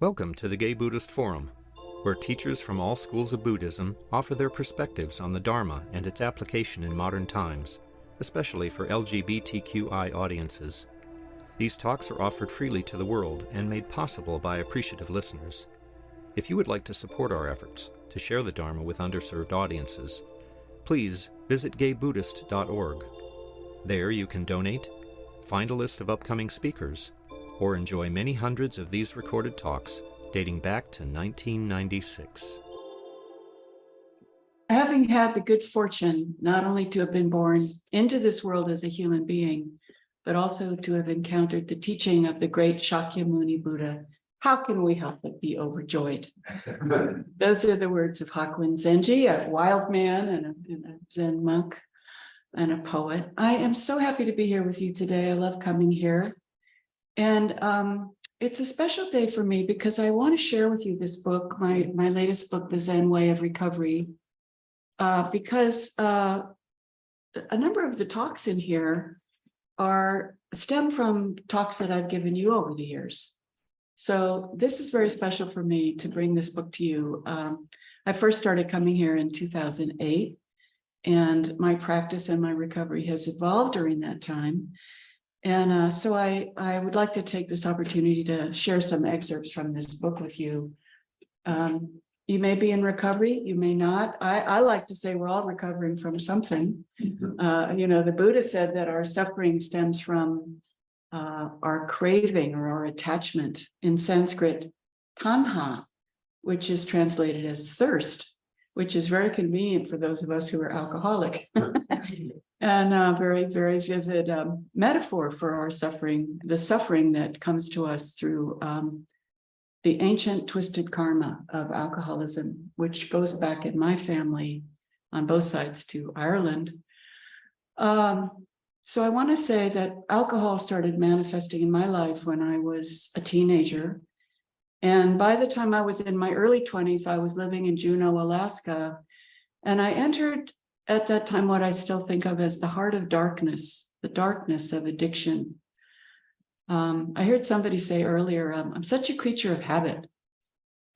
Welcome to the Gay Buddhist Forum, where teachers from all schools of Buddhism offer their perspectives on the Dharma and its application in modern times, especially for LGBTQI audiences. These talks are offered freely to the world and made possible by appreciative listeners. If you would like to support our efforts to share the Dharma with underserved audiences, please visit gaybuddhist.org. There you can donate, find a list of upcoming speakers, or enjoy many hundreds of these recorded talks dating back to 1996. Having had the good fortune not only to have been born into this world as a human being, but also to have encountered the teaching of the great Shakyamuni Buddha, how can we help but be overjoyed? Those are the words of Hakuin Zenji, a wild man and a Zen monk and a poet. I am so happy to be here with you today. I love coming here. And it's a special day for me because I want to share with you this book, my latest book, The Zen Way of Recovery, because a number of the talks in here stem from talks that I've given you over the years. So this is very special for me to bring this book to you. I first started coming here in 2008, and my practice and my recovery has evolved during that time. And so I would like to take this opportunity to share some excerpts from this book with you. You may be in recovery, you may not. I like to say we're all recovering from something. The Buddha said that our suffering stems from our craving or our attachment. In Sanskrit, tanha, which is translated as thirst, which is very convenient for those of us who are alcoholic. And a very, very vivid metaphor for our suffering, the suffering that comes to us through the ancient twisted karma of alcoholism, which goes back in my family on both sides to Ireland. So I want to say that alcohol started manifesting in my life when I was a teenager. And by the time I was in my early 20s, I was living in Juneau, Alaska. And I entered at that time what I still think of as the heart of darkness, the darkness of addiction. I heard somebody say earlier, I'm such a creature of habit.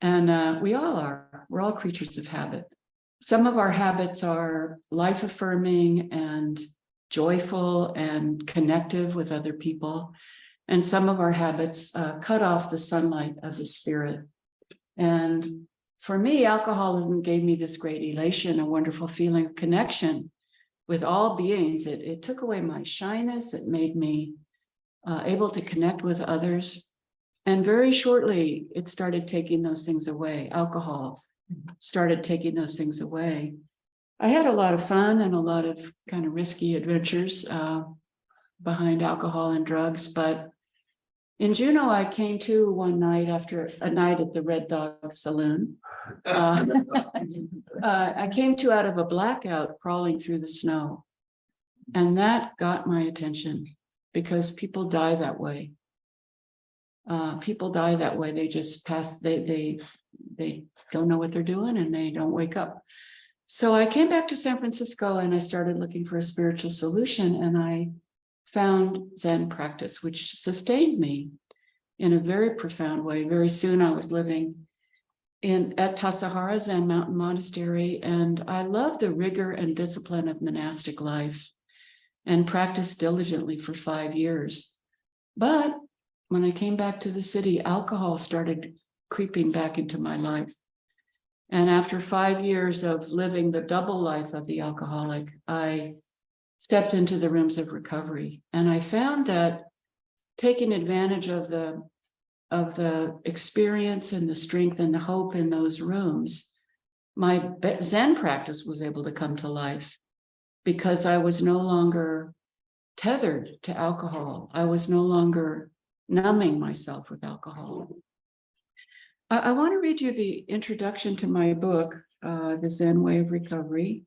And we all are. We're all creatures of habit. Some of our habits are life-affirming and joyful and connective with other people. And some of our habits cut off the sunlight of the spirit. And for me, alcoholism gave me this great elation, a wonderful feeling of connection with all beings. It took away my shyness. It made me able to connect with others. And very shortly, it started taking those things away. Alcohol started taking those things away. I had a lot of fun and a lot of kind of risky adventures behind alcohol and drugs. But in Juneau, I came to one night after a night at the Red Dog Saloon. I came to out of a blackout crawling through the snow. And that got my attention because people die that way. People die that way. They just pass, they don't know what they're doing and they don't wake up. So I came back to San Francisco and I started looking for a spiritual solution, and I found Zen practice, which sustained me in a very profound way. Very soon I was living at Tassajara Zen Mountain Monastery, and I loved the rigor and discipline of monastic life and practiced diligently for 5 years. But when I came back to the city, alcohol started creeping back into my life. And after 5 years of living the double life of the alcoholic, I stepped into the rooms of recovery. And I found that taking advantage of the experience and the strength and the hope in those rooms, my Zen practice was able to come to life because I was no longer tethered to alcohol. I was no longer numbing myself with alcohol. I want to read you the introduction to my book, The Zen Way of Recovery,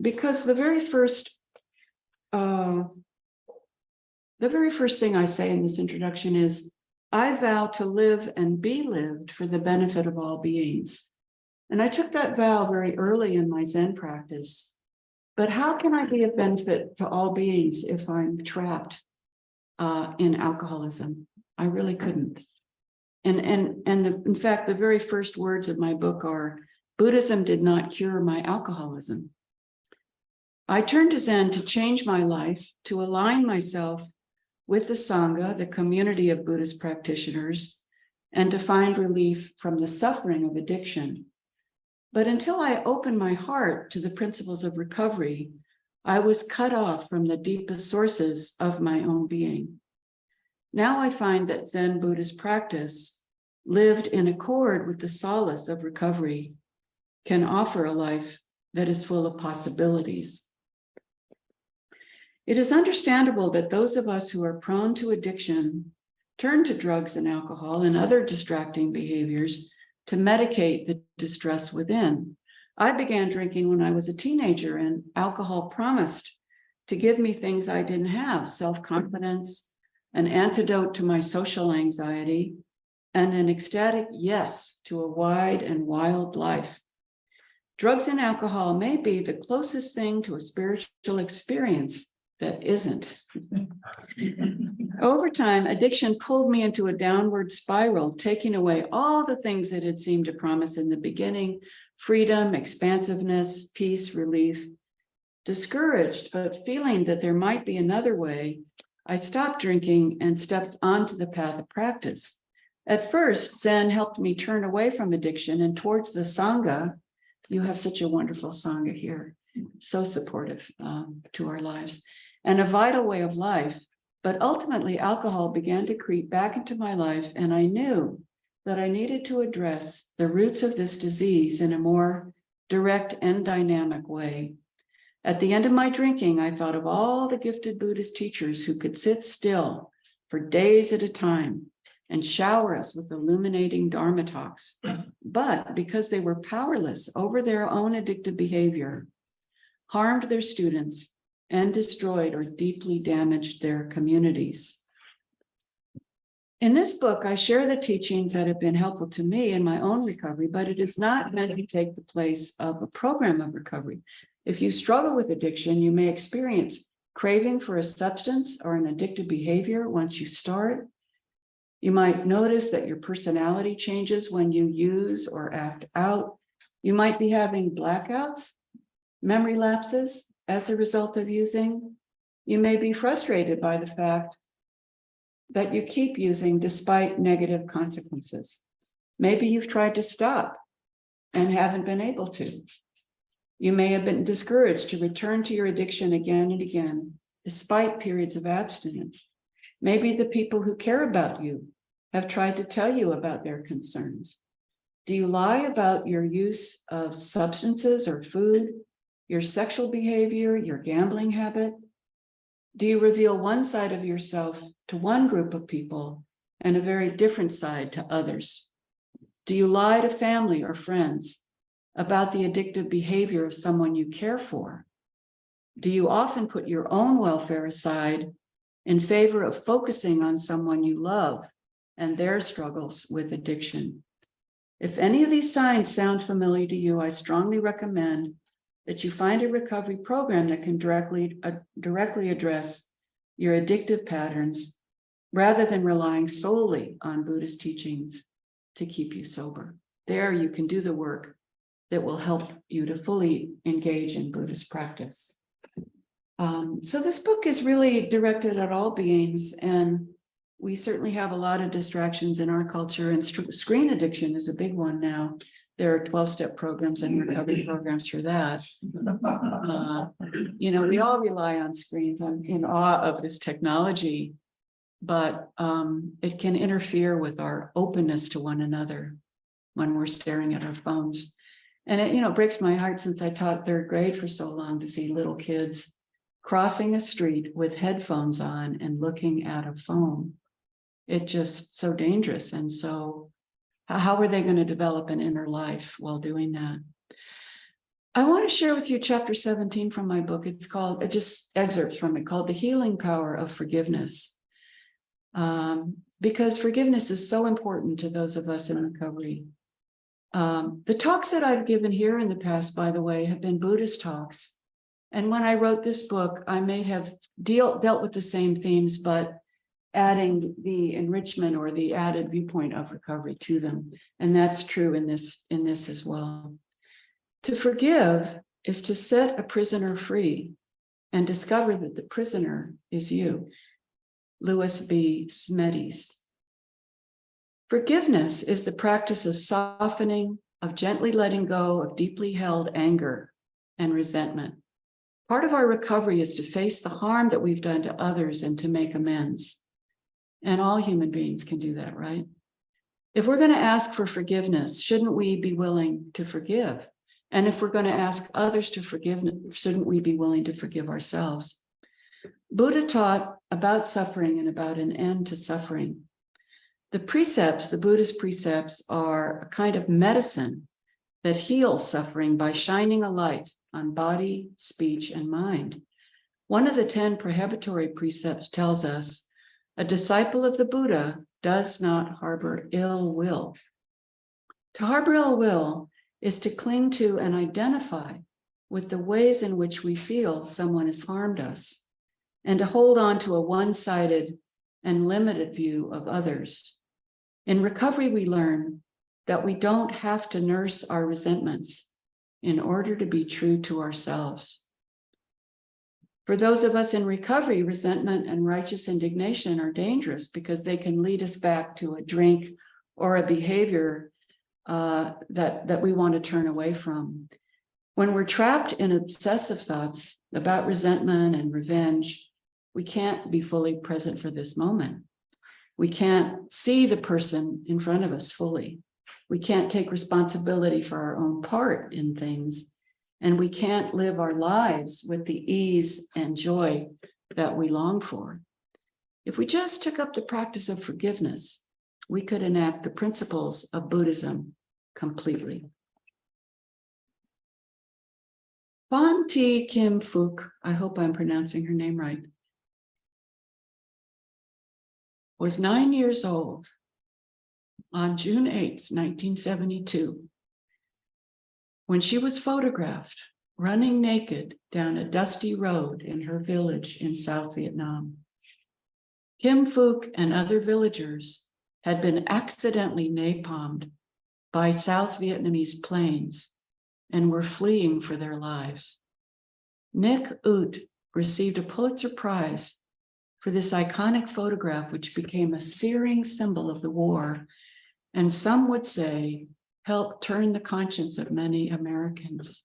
because the very first thing I say in this introduction is, I vow to live and be lived for the benefit of all beings. And I took that vow very early in my Zen practice. But how can I be of benefit to all beings if I'm trapped in alcoholism? I really couldn't. In fact, the very first words of my book are, Buddhism did not cure my alcoholism. I turned to Zen to change my life, to align myself with the Sangha, the community of Buddhist practitioners, and to find relief from the suffering of addiction. But until I opened my heart to the principles of recovery, I was cut off from the deepest sources of my own being. Now I find that Zen Buddhist practice, lived in accord with the solace of recovery, can offer a life that is full of possibilities. It is understandable that those of us who are prone to addiction turn to drugs and alcohol and other distracting behaviors to medicate the distress within. I began drinking when I was a teenager, and alcohol promised to give me things I didn't have: self-confidence, an antidote to my social anxiety, and an ecstatic yes to a wide and wild life. Drugs and alcohol may be the closest thing to a spiritual experience that isn't. Over time, addiction pulled me into a downward spiral, taking away all the things that had seemed to promise in the beginning: freedom, expansiveness, peace, relief. Discouraged, but feeling that there might be another way, I stopped drinking and stepped onto the path of practice. At first, Zen helped me turn away from addiction and towards the Sangha. You have such a wonderful Sangha here, so supportive to our lives, and a vital way of life. But ultimately, alcohol began to creep back into my life, and I knew that I needed to address the roots of this disease in a more direct and dynamic way. At the end of my drinking, I thought of all the gifted Buddhist teachers who could sit still for days at a time and shower us with illuminating Dharma talks. But because they were powerless over their own addictive behavior, harmed their students, and destroyed or deeply damaged their communities. In this book, I share the teachings that have been helpful to me in my own recovery, but it is not meant to take the place of a program of recovery. If you struggle with addiction, you may experience craving for a substance or an addictive behavior once you start. You might notice that your personality changes when you use or act out. You might be having blackouts, memory lapses as a result of using. You may be frustrated by the fact that you keep using despite negative consequences. Maybe you've tried to stop and haven't been able to. You may have been discouraged to return to your addiction again and again, despite periods of abstinence. Maybe the people who care about you have tried to tell you about their concerns. Do you lie about your use of substances or food, your sexual behavior, your gambling habit? Do you reveal one side of yourself to one group of people and a very different side to others? Do you lie to family or friends about the addictive behavior of someone you care for? Do you often put your own welfare aside in favor of focusing on someone you love and their struggles with addiction? If any of these signs sound familiar to you, I strongly recommend that you find a recovery program that can directly address your addictive patterns rather than relying solely on Buddhist teachings to keep you sober. There you can do the work that will help you to fully engage in Buddhist practice. So this book is really directed at all beings, and we certainly have a lot of distractions in our culture, and screen addiction is a big one now. There are 12-step programs and recovery programs for that. We all rely on screens. I'm in awe of this technology, but it can interfere with our openness to one another when we're staring at our phones. And it breaks my heart, since I taught third grade for so long, to see little kids crossing a street with headphones on and looking at a phone. It's just so dangerous. And so how are they going to develop an inner life while doing that? I want to share with you chapter 17 from my book. It's called, just excerpts from it, called The Healing Power of Forgiveness. Because forgiveness is so important to those of us in recovery. The talks that I've given here in the past, by the way, have been Buddhist talks. And when I wrote this book, I may have dealt with the same themes, but adding the enrichment or the added viewpoint of recovery to them. And that's true in this as well. To forgive is to set a prisoner free and discover that the prisoner is you. Louis B. Smedes. Forgiveness is the practice of softening, of gently letting go of deeply held anger and resentment. Part of our recovery is to face the harm that we've done to others and to make amends. And all human beings can do that, right? If we're going to ask for forgiveness, shouldn't we be willing to forgive? And if we're going to ask others to forgive, shouldn't we be willing to forgive ourselves? Buddha taught about suffering and about an end to suffering. The precepts, the Buddhist precepts, are a kind of medicine that heals suffering by shining a light on body, speech, and mind. One of the 10 prohibitory precepts tells us, a disciple of the Buddha does not harbor ill will. To harbor ill will is to cling to and identify with the ways in which we feel someone has harmed us, and to hold on to a one-sided and limited view of others. In recovery, we learn that we don't have to nurse our resentments in order to be true to ourselves. For those of us in recovery, resentment and righteous indignation are dangerous because they can lead us back to a drink or a behavior that we want to turn away from. When we're trapped in obsessive thoughts about resentment and revenge, we can't be fully present for this moment. We can't see the person in front of us fully. We can't take responsibility for our own part in things. And we can't live our lives with the ease and joy that we long for. If we just took up the practice of forgiveness, we could enact the principles of Buddhism completely. Phan Thi Kim Phuc, I hope I'm pronouncing her name right, was 9 years old on June 8th, 1972, when she was photographed running naked down a dusty road in her village in South Vietnam. Kim Phuc and other villagers had been accidentally napalmed by South Vietnamese planes and were fleeing for their lives. Nick Ut received a Pulitzer Prize for this iconic photograph, which became a searing symbol of the war, and some would say helped turn the conscience of many Americans.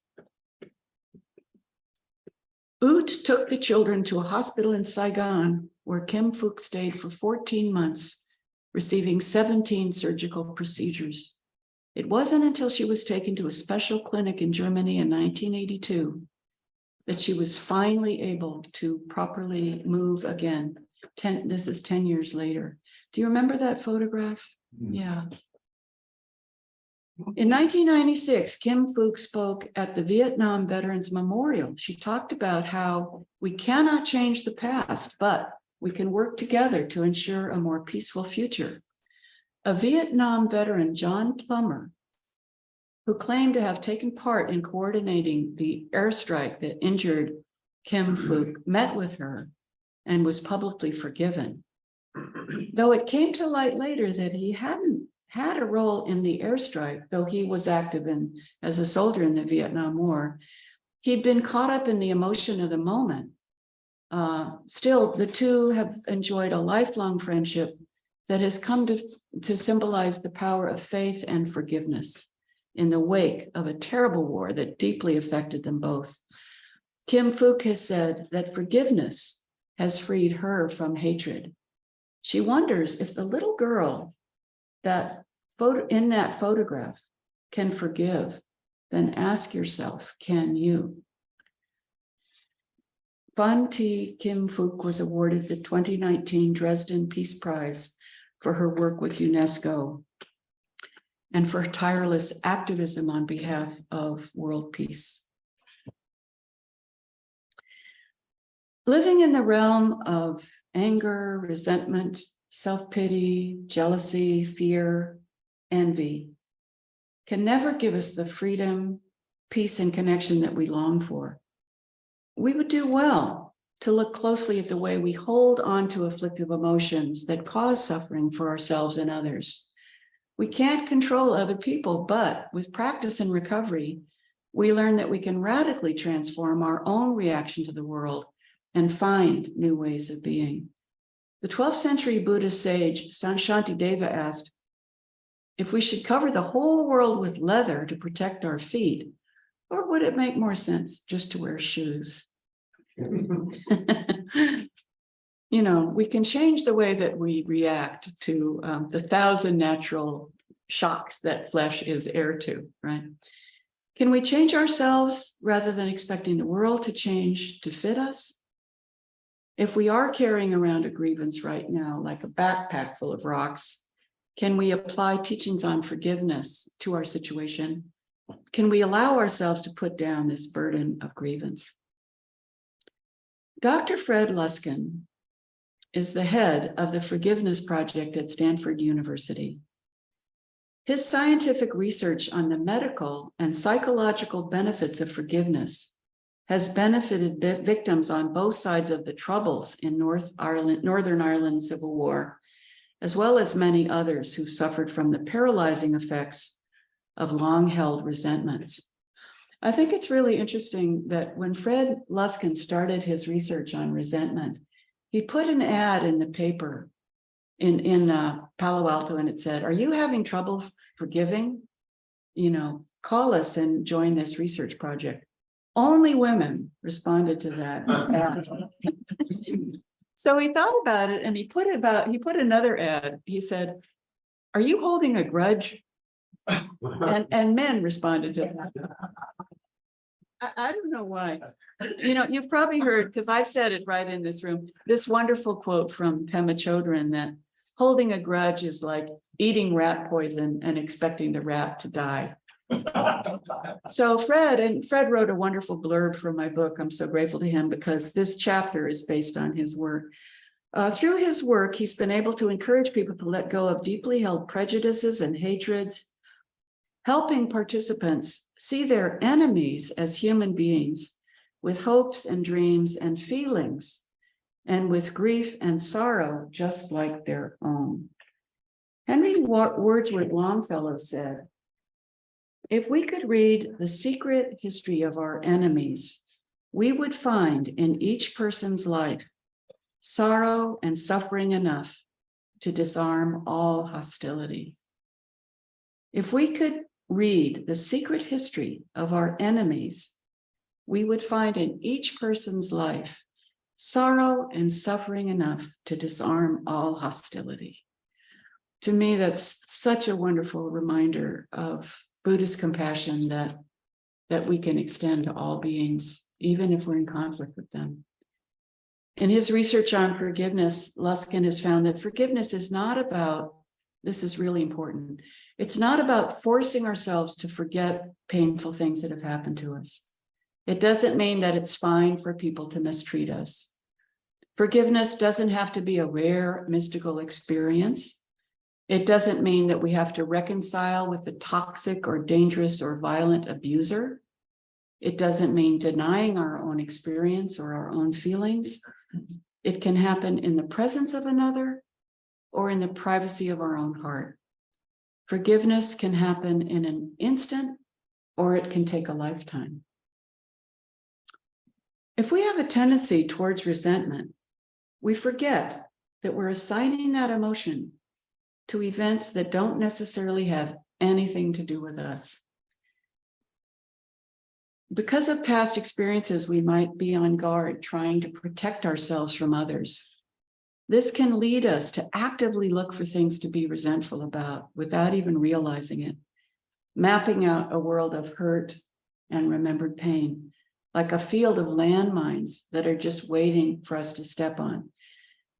Ut took the children to a hospital in Saigon, where Kim Phuc stayed for 14 months, receiving 17 surgical procedures. It wasn't until she was taken to a special clinic in Germany in 1982 that she was finally able to properly move again. This is 10 years later. Do you remember that photograph? Yeah. In 1996, Kim Phuc spoke at the Vietnam Veterans Memorial. She talked about how we cannot change the past, but we can work together to ensure a more peaceful future. A Vietnam veteran, John Plummer, who claimed to have taken part in coordinating the airstrike that injured Kim Phuc, met with her and was publicly forgiven. Though it came to light later that he hadn't had a role in the airstrike, though he was active as a soldier in the Vietnam War, he'd been caught up in the emotion of the moment. Still, the two have enjoyed a lifelong friendship that has come to symbolize the power of faith and forgiveness in the wake of a terrible war that deeply affected them both. Kim Phuc has said that forgiveness has freed her from hatred. She wonders if the little girl in that photograph can forgive, then ask yourself, can you? Phan Thi Kim Phuc was awarded the 2019 Dresden Peace Prize for her work with UNESCO and for her tireless activism on behalf of world peace. Living in the realm of anger, resentment, self-pity, jealousy, fear, envy can never give us the freedom, peace, and connection that we long for. We would do well to look closely at the way we hold on to afflictive emotions that cause suffering for ourselves and others. We can't control other people, but with practice and recovery, we learn that we can radically transform our own reaction to the world and find new ways of being. The 12th century Buddhist sage Shantideva asked if we should cover the whole world with leather to protect our feet, or would it make more sense just to wear shoes? You know, we can change the way that we react to the 1,000 natural shocks that flesh is heir to, right? Can we change ourselves rather than expecting the world to change to fit us? If we are carrying around a grievance right now, like a backpack full of rocks, can we apply teachings on forgiveness to our situation? Can we allow ourselves to put down this burden of grievance? Dr. Fred Luskin is the head of the Forgiveness Project at Stanford University. His scientific research on the medical and psychological benefits of forgiveness has benefited victims on both sides of the Troubles in Northern Ireland Civil War, as well as many others who suffered from the paralyzing effects of long-held resentments. I think it's really interesting that when Fred Luskin started his research on resentment, he put an ad in the paper in Palo Alto, and it said, "Are you having trouble forgiving? You know, call us and join this research project." Only women responded to that ad. So he thought about it, and he put another ad. He said, "Are you holding a grudge?" And men responded to that. I don't know why. You know, you've probably heard, because I've said it right in this room, this wonderful quote from Pema Chodron that holding a grudge is like eating rat poison and expecting the rat to die. So Fred wrote a wonderful blurb for my book. I'm so grateful to him because this chapter is based on his work. Through his work, he's been able to encourage people to let go of deeply held prejudices and hatreds, helping participants see their enemies as human beings with hopes and dreams and feelings, and with grief and sorrow just like their own. Henry Wordsworth Longfellow said, "If we could read the secret history of our enemies, we would find in each person's life sorrow and suffering enough to disarm all hostility." If we could read the secret history of our enemies, we would find in each person's life sorrow and suffering enough to disarm all hostility. To me, that's such a wonderful reminder of Buddhist compassion that we can extend to all beings, even if we're in conflict with them. In his research on forgiveness, Luskin has found that forgiveness is not about, this is really important, it's not about forcing ourselves to forget painful things that have happened to us. It doesn't mean that it's fine for people to mistreat us. Forgiveness doesn't have to be a rare mystical experience. It doesn't mean that we have to reconcile with a toxic or dangerous or violent abuser. It doesn't mean denying our own experience or our own feelings. It can happen in the presence of another or in the privacy of our own heart. Forgiveness can happen in an instant, or it can take a lifetime. If we have a tendency towards resentment, we forget that we're assigning that emotion to events that don't necessarily have anything to do with us. Because of past experiences, we might be on guard, trying to protect ourselves from others. This can lead us to actively look for things to be resentful about without even realizing it, mapping out a world of hurt and remembered pain, like a field of landmines that are just waiting for us to step on.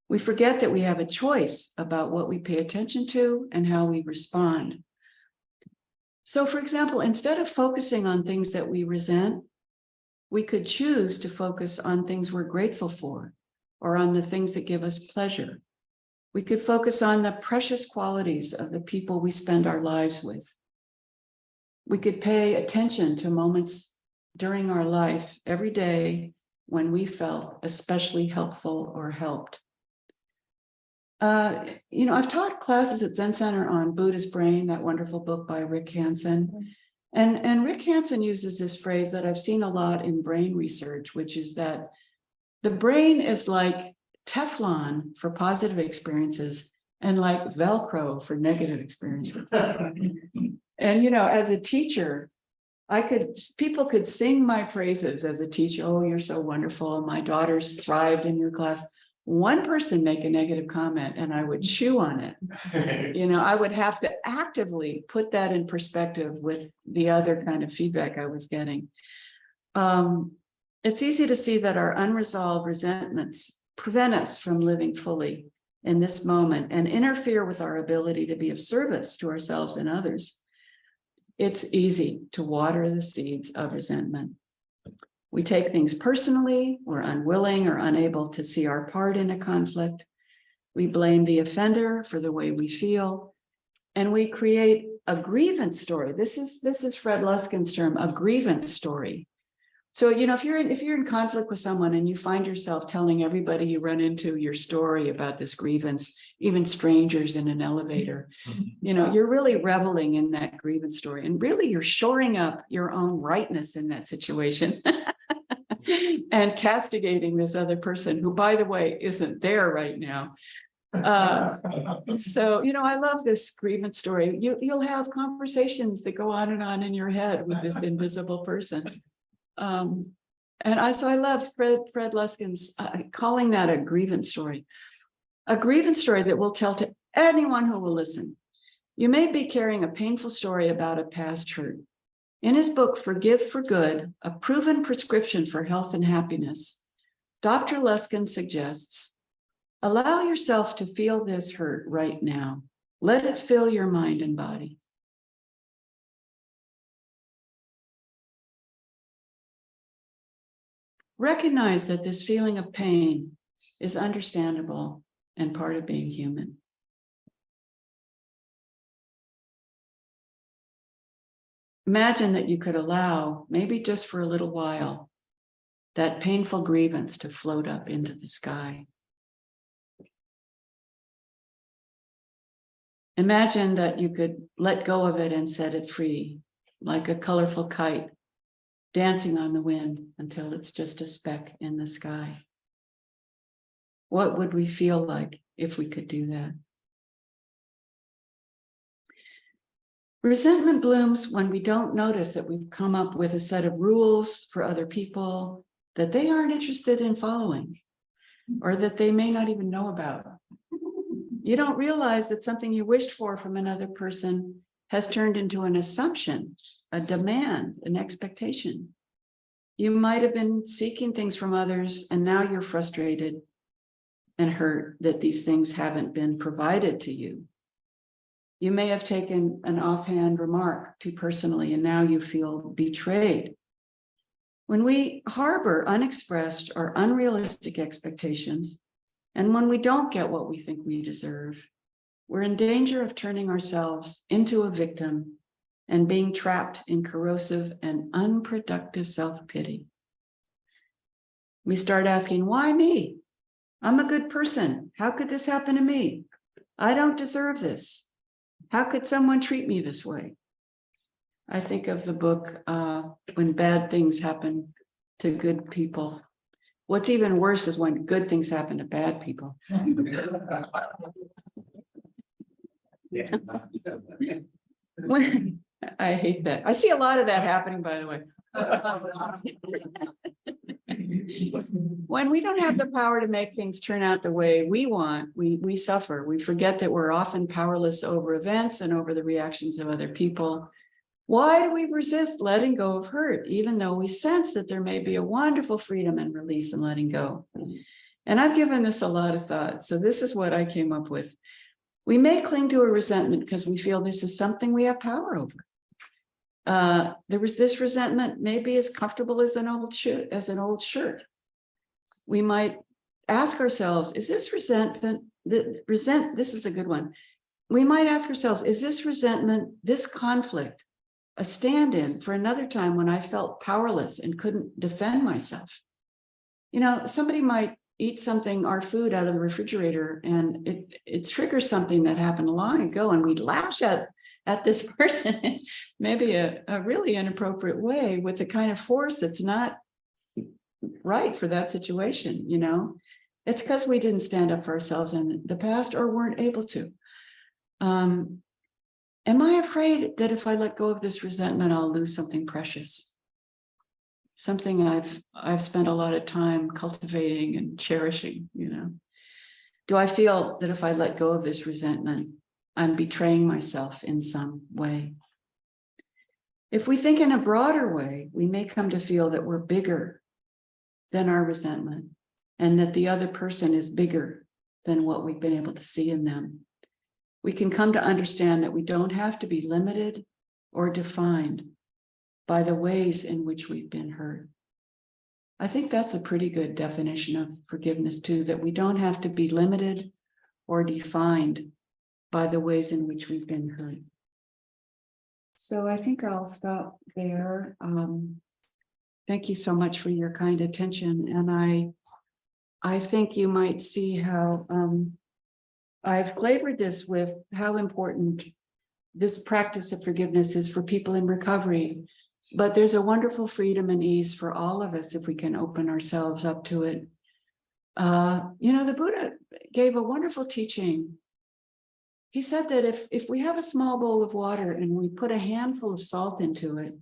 We forget that we have a choice about what we pay attention to and how we respond. So, for example, instead of focusing on things that we resent, we could choose to focus on things we're grateful for, or on the things that give us pleasure. We could focus on the precious qualities of the people we spend our lives with. We could pay attention to moments during our life every day when we felt especially helpful or helped. I've taught classes at Zen Center on Buddha's Brain, that wonderful book by Rick Hanson. And Rick Hanson uses this phrase that I've seen a lot in brain research, which is that the brain is like Teflon for positive experiences and like Velcro for negative experiences. And, as a teacher, people could sing my praises as a teacher. Oh, you're so wonderful. And my daughters thrived in your class. One person make a negative comment and I would chew on it. I would have to actively put that in perspective with the other kind of feedback I was getting. It's easy to see that our unresolved resentments prevent us from living fully in this moment and interfere with our ability to be of service to ourselves and others. It's easy to water the seeds of resentment. We take things personally, we're unwilling or unable to see our part in a conflict. We blame the offender for the way we feel, and we create a grievance story. This is Fred Luskin's term, a grievance story. So, if you're in conflict with someone and you find yourself telling everybody you run into your story about this grievance, even strangers in an elevator, you're really reveling in that grievance story. And really, you're shoring up your own rightness in that situation and castigating this other person who, by the way, isn't there right now. So, I love this grievance story. You'll have conversations that go on and on in your head with this invisible person. I love Fred Luskin's calling that a grievance story that we'll tell to anyone who will listen. You may be carrying a painful story about a past hurt. In his book, Forgive for Good, a proven prescription for health and happiness, Dr. Luskin suggests, allow yourself to feel this hurt right now. Let it fill your mind and body. Recognize that this feeling of pain is understandable and part of being human. Imagine that you could allow, maybe just for a little while, that painful grievance to float up into the sky. Imagine that you could let go of it and set it free, like a colorful kite dancing on the wind until it's just a speck in the sky. What would we feel like if we could do that? Resentment blooms when we don't notice that we've come up with a set of rules for other people that they aren't interested in following, or that they may not even know about. You don't realize that something you wished for from another person has turned into an assumption, a demand, an expectation. You might have been seeking things from others, and now you're frustrated and hurt that these things haven't been provided to you. You may have taken an offhand remark too personally, and now you feel betrayed. When we harbor unexpressed or unrealistic expectations, and when we don't get what we think we deserve, we're in danger of turning ourselves into a victim and being trapped in corrosive and unproductive self-pity. We start asking, why me? I'm a good person. How could this happen to me? I don't deserve this. How could someone treat me this way? I think of the book, When Bad Things Happen to Good People. What's even worse is when good things happen to bad people. I hate that. I see a lot of that happening, by the way. When we don't have the power to make things turn out the way we want, we suffer. We forget that we're often powerless over events and over the reactions of other people. Why do we resist letting go of hurt, even though we sense that there may be a wonderful freedom and release in letting go? And I've given this a lot of thought. So this is what I came up with. We may cling to a resentment because we feel this is something we have power over. This resentment may be as comfortable as an old shirt. We might ask ourselves, is this resentment, this is a good one. We might ask ourselves, is this resentment, this conflict, a stand-in for another time when I felt powerless and couldn't defend myself? somebody might eat something, our food out of the refrigerator, and it triggers something that happened long ago, and we lash at this person, maybe a really inappropriate way, with the kind of force that's not right for that situation. It's because we didn't stand up for ourselves in the past or weren't able to. Am I afraid that if I let go of this resentment, I'll lose something precious? Something I've spent a lot of time cultivating and cherishing, Do I feel that if I let go of this resentment, I'm betraying myself in some way? If we think in a broader way, we may come to feel that we're bigger than our resentment, and that the other person is bigger than what we've been able to see in them. We can come to understand that we don't have to be limited or defined by the ways in which we've been hurt. I think that's a pretty good definition of forgiveness too, that we don't have to be limited or defined by the ways in which we've been hurt. So I think I'll stop there. Thank you so much for your kind attention. And I think you might see how I've flavored this with how important this practice of forgiveness is for people in recovery. But there's a wonderful freedom and ease for all of us if we can open ourselves up to it. The Buddha gave a wonderful teaching. He said that if we have a small bowl of water and we put a handful of salt into it,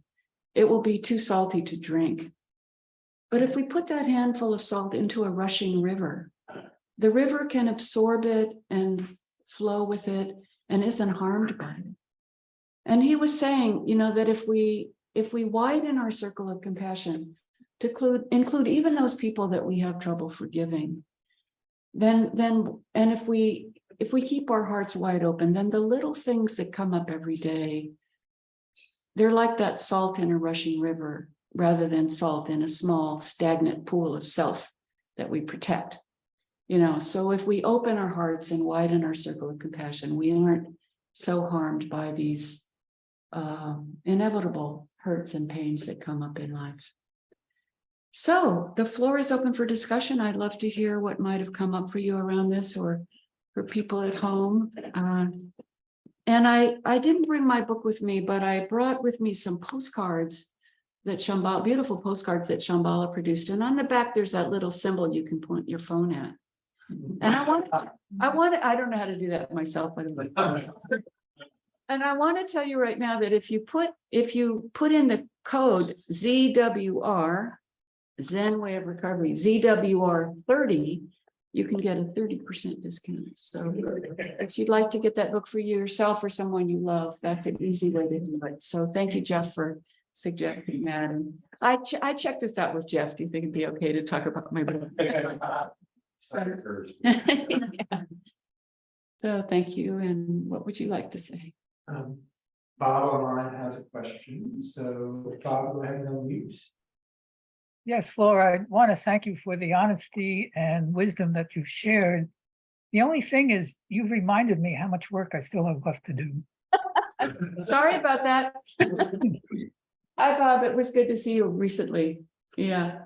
it will be too salty to drink. But if we put that handful of salt into a rushing river, the river can absorb it and flow with it and isn't harmed by it. And he was saying, that if we widen our circle of compassion to include even those people that we have trouble forgiving, then if we keep our hearts wide open, then the little things that come up every day, they're like that salt in a rushing river rather than salt in a small stagnant pool of self that we protect. So if we open our hearts and widen our circle of compassion, we aren't so harmed by these inevitable hurts and pains that come up in life. So the floor is open for discussion. I'd love to hear what might have come up for you around this, or for people at home. And I didn't bring my book with me, but I brought with me some postcards that Shambhala, beautiful postcards that Shambhala produced. And on the back, there's that little symbol you can point your phone at. And I don't know how to do that myself, by the way. And I want to tell you right now that if you put in the code ZWR, Zen Way of Recovery, ZWR 30, you can get a 30% discount. So if you'd like to get that book for yourself or someone you love, that's an easy way to do it. So thank you, Jeff, for suggesting that. And I checked this out with Jeff. Do you think it'd be okay to talk about my book? Yeah. So thank you. And what would you like to say? Bob online has a question. So Bob, go ahead and unmute. Yes, Laura, I want to thank you for the honesty and wisdom that you've shared. The only thing is, you've reminded me how much work I still have left to do. Sorry about that. Hi, Bob. It was good to see you recently. Yeah.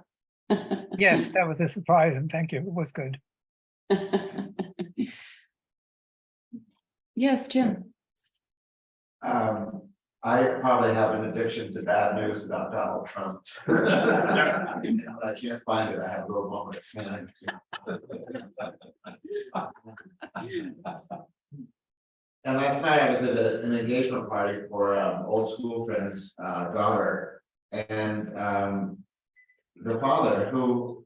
Yes, that was a surprise, and thank you. It was good. Yes, Jim. I probably have an addiction to bad news about Donald Trump. I can't find it. I have a little moments. And last night I was at an engagement party for old school friend's daughter, and the father, who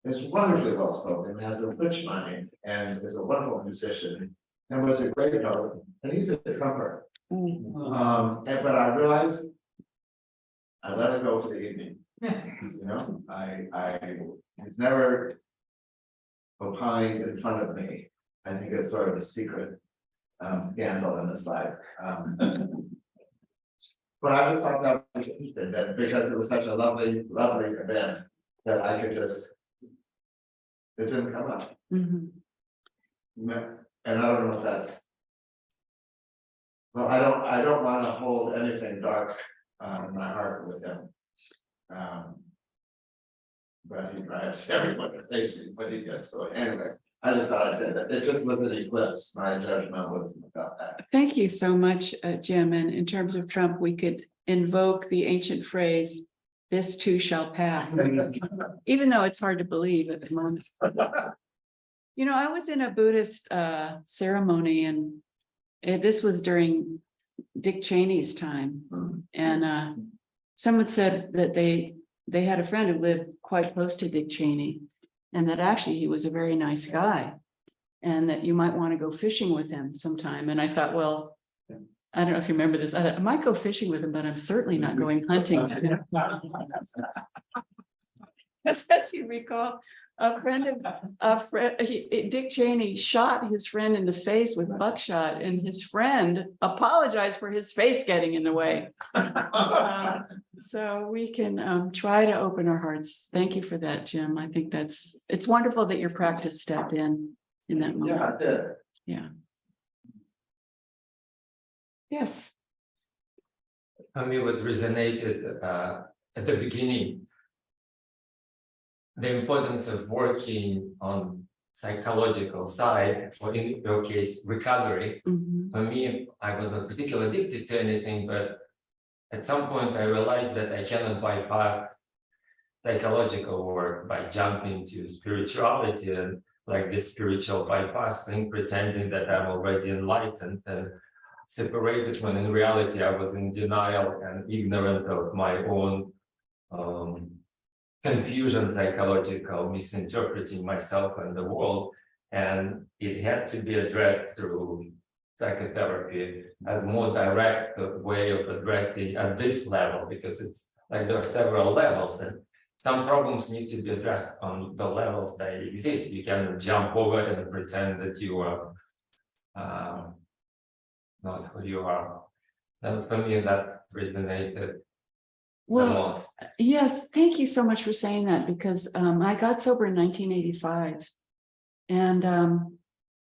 is wonderfully well spoken, has a rich mind, and is a wonderful musician, and was a great poet, and he's a trumper. But I realized I let it go for the evening. It's never opined in front of me. I think it's sort of a secret scandal in his life. But I just thought that was interesting, that because it was such a lovely event, that I could just, it didn't come up. Mm-hmm. And I don't know if that's, well, I don't want to hold anything dark in my heart with him. But he drives everyone facing, but he gets going. Anyway, I just thought I'd say that. It just was an eclipse. My judgment wasn't about that. Thank you so much, Jim. And in terms of Trump, we could invoke the ancient phrase, "This too shall pass," even though it's hard to believe at the moment. You know, I was in a Buddhist ceremony, and this was during Dick Cheney's time. And someone said that they had a friend who lived quite close to Dick Cheney, and that actually he was a very nice guy, and that you might want to go fishing with him sometime. And I thought, well, I don't know if you remember this. I thought, I might go fishing with him, but I'm certainly not going hunting. As you recall, Dick Cheney shot his friend in the face with buckshot, and his friend apologized for his face getting in the way. So we can try to open our hearts. Thank you for that, Jim. I think it's wonderful that your practice stepped in that moment. Yeah, I did. Yeah. Yes. For me, what resonated at the beginning, the importance of working on psychological side, or in your case, recovery. Mhm. For me, I was not particularly addicted to anything, but at some point I realized that I cannot bypass psychological work by jumping to spirituality and like this spiritual bypass thing, pretending that I'm already enlightened and separated, when in reality I was in denial and ignorant of my own confusion, psychological, misinterpreting myself and the world. And it had to be addressed through psychotherapy as more direct way of addressing at this level, because it's like there are several levels, and some problems need to be addressed on the levels they exist. You cannot jump over and pretend that you are not who you are. And for me, that resonated the Well, most. yes, thank you so much for saying that, because I got sober in 1985. And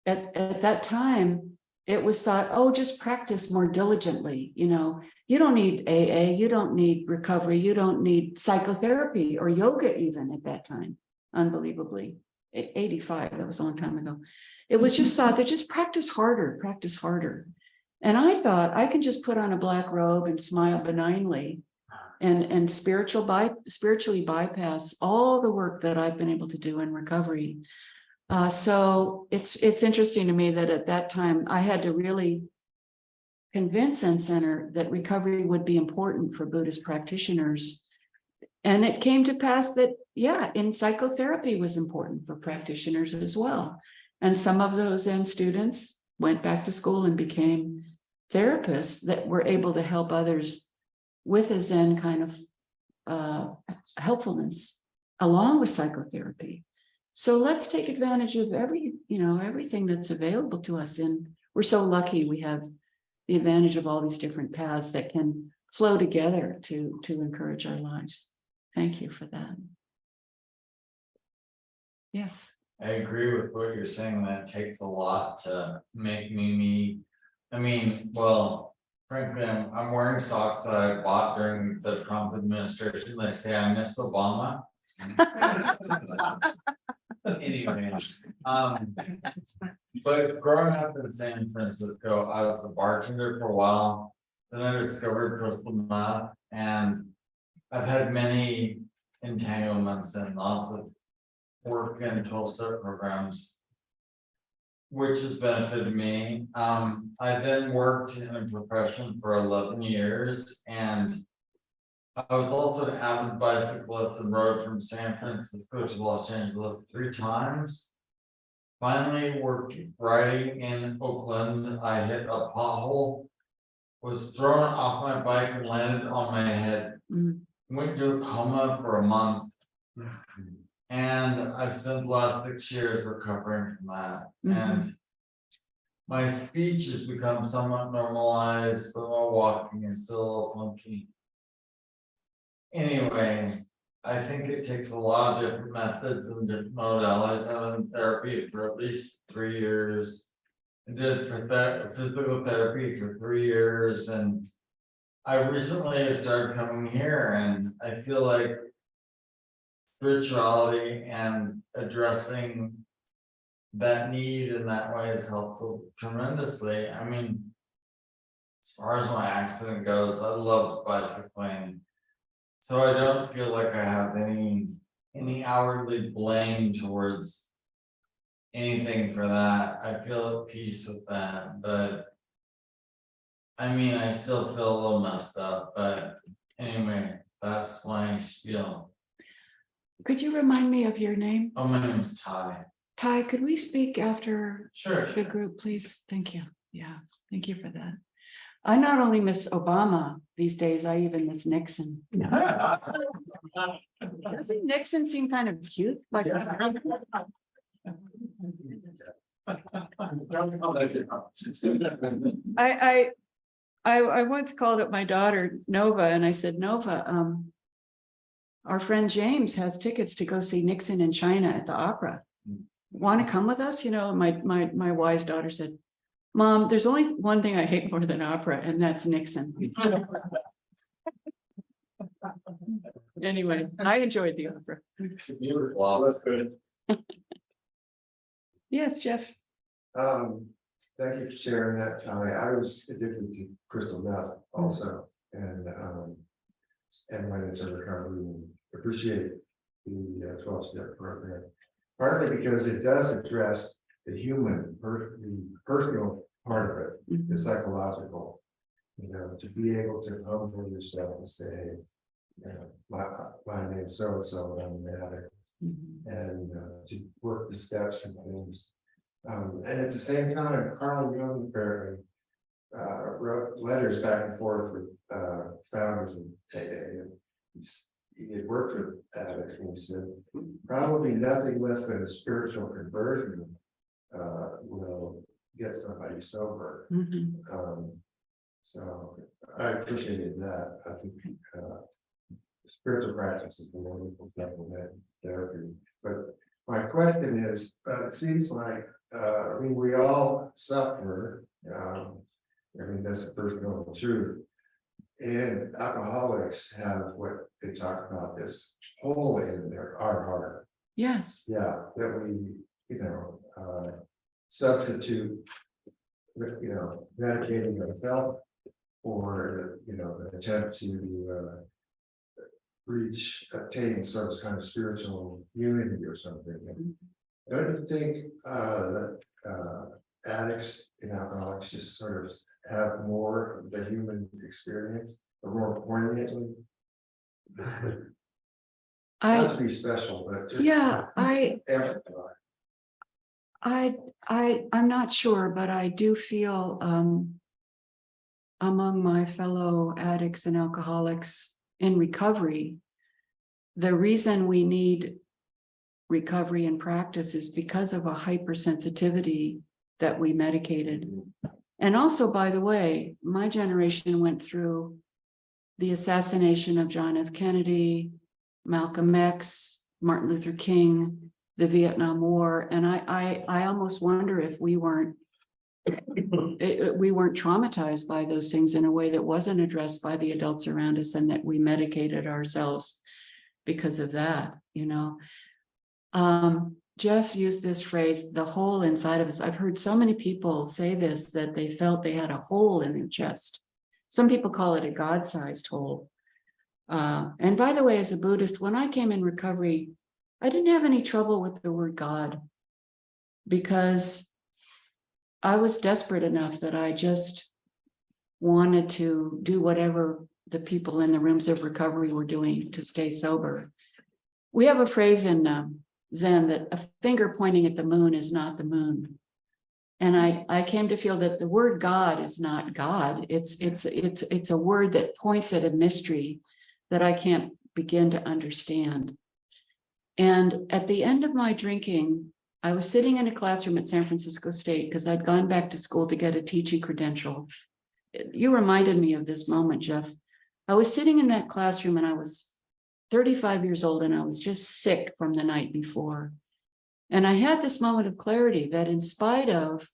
at that time, it was thought, oh, just practice more diligently. You know, you don't need AA, you don't need recovery, you don't need psychotherapy or yoga even at that time, unbelievably. 85, that was a long time ago. It was just thought that just practice harder, practice harder. And I thought I can just put on a black robe and smile benignly and spiritually bypass all the work that I've been able to do in recovery. So it's interesting to me that at that time I had to really convince Zen Center that recovery would be important for Buddhist practitioners. And it came to pass that, yeah, in psychotherapy was important for practitioners as well. And some of those Zen students went back to school and became therapists that were able to help others with a Zen kind of helpfulness along with psychotherapy. So let's take advantage of everything that's available to us. And we're so lucky we have the advantage of all these different paths that can flow together to encourage our lives. Thank you for that. Yes. I agree with what you're saying, that it takes a lot to make me. I mean, well, frankly, I'm wearing socks that I bought during the Trump administration. They say I miss Obama. Anyway, but growing up in San Francisco, I was a bartender for a while. Then I discovered crystal meth, and I've had many entanglements and lots of work in 12-step programs, which has benefited me. I then worked in a profession for 11 years, and I was also an avid bicyclist and rode from San Francisco to Los Angeles 3 times. Finally, worked riding in Oakland. I hit a pothole, was thrown off my bike and landed on my head. Went into a coma for a month. And I've spent the last 6 years recovering from that. And my speech has become somewhat normalized, but my walking is still a little funky. Anyway, I think it takes a lot of different methods and different modalities. I've been in therapy for at least 3 years. I did for physical therapy for 3 years, and I recently have started coming here, and I feel like spirituality and addressing that need in that way has helped tremendously. I mean, as far as my accident goes, I love bicycling. So I don't feel like I have any outwardly blame towards anything for that. I feel at peace with that, but I mean, I still feel a little messed up, but anyway, that's my spiel. Could you remind me of your name? Oh, my name's Ty. Ty, could we speak after Sure. the group, please? Thank you. Yeah, thank you for that. I not only miss Obama these days, I even miss Nixon. Doesn't Nixon seem kind of cute? Like, I once called up my daughter Nova and I said, Nova, our friend James has tickets to go see Nixon in China at the opera. Want to come with us? You know, my wise daughter said, Mom, there's only one thing I hate more than opera, and that's Nixon. Anyway, I enjoyed the opera. Wow, that's good. Yes, Jeff. Thank you for sharing that, Tommy. I was addicted to crystal meth also, and went into recovery and appreciate the 12-step program. Partly because it does address the human, the personal part of it, the psychological. You know, to be able to humble yourself and say, you know, my name's so and so, I'm an addict, and to work the steps and things. And at the same time, Carl Jung apparently wrote letters back and forth with founders of AA. And he had worked with addicts, and he said, probably nothing less than a spiritual conversion will get somebody sober. So I appreciated that. I think spiritual practice is the wonderful supplement therapy. But my question is, it seems like, I mean, we all suffer. I mean, that's the personal truth. And alcoholics have what they talk about, this hole in our heart. Yes. Yeah, that we, you know, substitute, you know, medicating ourselves for, you know, an attempt to attain some kind of spiritual unity or something. Don't you think that addicts and alcoholics just sort of have more of the human experience, or more poignantly? Not to be special, but just I'm not sure, but I do feel among my fellow addicts and alcoholics in recovery, the reason we need recovery and practice is because of a hypersensitivity that we medicated. And also, by the way, my generation went through the assassination of John F. Kennedy, Malcolm X, Martin Luther King, the Vietnam War, and I almost wonder if we weren't traumatized by those things in a way that wasn't addressed by the adults around us, and that we medicated ourselves because of that, you know. Jeff used this phrase, the hole inside of us. I've heard so many people say this, that they felt they had a hole in their chest. Some people call it a God-sized hole. And by the way, as a Buddhist, when I came in recovery, I didn't have any trouble with the word God, because I was desperate enough that I just wanted to do whatever the people in the rooms of recovery were doing to stay sober. We have a phrase in Zen that a finger pointing at the moon is not the moon. And I came to feel that the word God is not God. It's a word that points at a mystery that I can't begin to understand. And at the end of my drinking, I was sitting in a classroom at San Francisco State because I'd gone back to school to get a teaching credential. You reminded me of this moment, Jeff. I was sitting in that classroom and I was 35 years old and I was just sick from the night before. And I had this moment of clarity that in spite of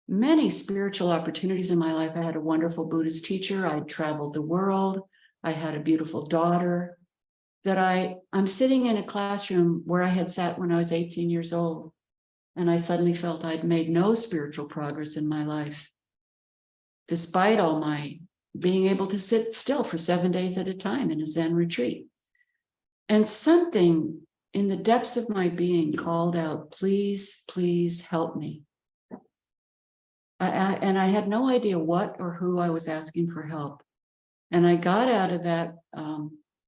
many spiritual opportunities in my life, I had a wonderful Buddhist teacher. I'd traveled the world. I had a beautiful daughter. that I'm sitting in a classroom where I had sat when I was 18 years old, and I suddenly felt I'd made no spiritual progress in my life, despite all my being able to sit still for 7 days at a time in a Zen retreat. And something in the depths of my being called out, please, please help me. And I had no idea what or who I was asking for help. And I got out of that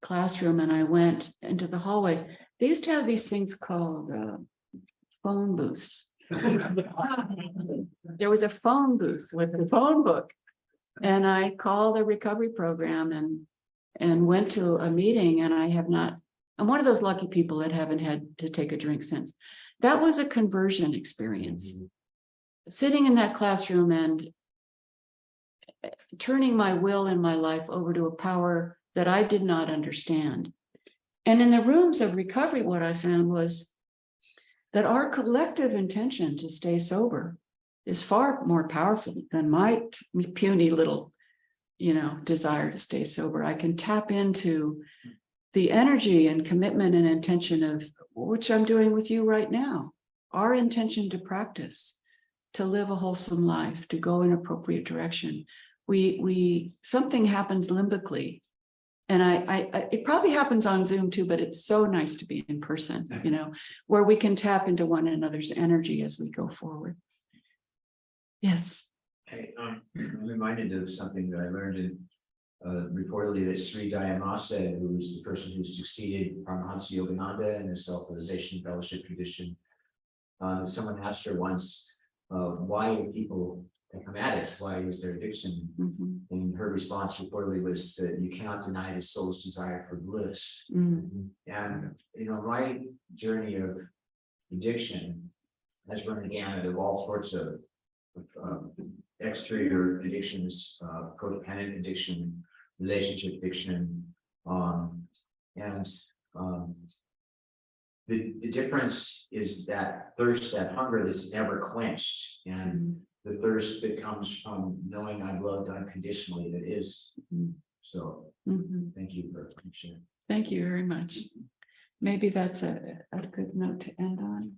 classroom and I went into the hallway. They used to have these things called phone booths. There was a phone booth with a phone book. And I called a recovery program and went to a meeting, and I'm one of those lucky people that haven't had to take a drink since. That was a conversion experience. Sitting in that classroom and turning my will and my life over to a power that I did not understand. And in the rooms of recovery, what I found was that our collective intention to stay sober is far more powerful than my puny little, desire to stay sober. I can tap into the energy and commitment and intention of which I'm doing with you right now. Our intention to practice, to live a wholesome life, to go in appropriate direction. Something happens limbically. And it probably happens on Zoom too, but it's so nice to be in person, where we can tap into one another's energy as we go forward. Yes. I'm reminded of something that I learned in reportedly that Sri Dayamasa, who is the person who succeeded Paramahansa Yogananda in the self-realization fellowship tradition. Someone asked her once, why do people become addicts? Why is there addiction? Mm-hmm. And her response reportedly was that you cannot deny the soul's desire for bliss. Mm-hmm. And my journey of addiction has run the gamut of all sorts of exterior addictions, codependent addiction, relationship addiction, the difference is that thirst, that hunger that's never quenched, and the thirst that comes from knowing I'm loved unconditionally, that is. So thank you for sharing. Thank you very much. Maybe that's a good note to end on.